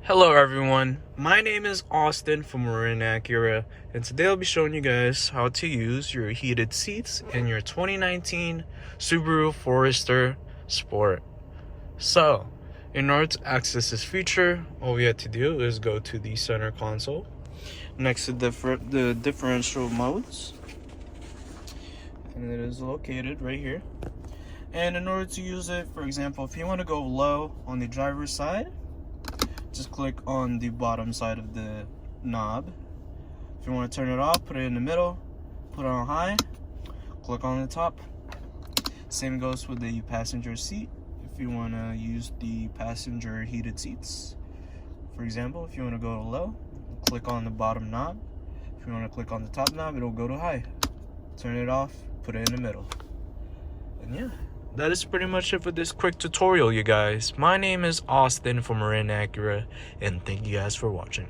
Hello everyone, my name is Austin from Marin Acura, and today I'll be showing you guys how to use your heated seats in your 2019 Subaru Forester Sport. So, in order to access this feature, all we have to do is go to the center console next to the differential modes, and it is located right here. And in order to use it, for example, if you want to go low on the driver's side, just click on the bottom side of the knob. If you want to turn it off, put it in the middle, put it on high, click on the top. Same goes with the passenger seat. If you want to use the passenger heated seats, for example, if you want to go to low, click on the bottom knob. If you want to click on the top knob, it'll go to high. Turn it off, put it in the middle. And yeah, that is pretty much it for this quick tutorial, you guys. My name is Austin from Marin Acura, and thank you guys for watching.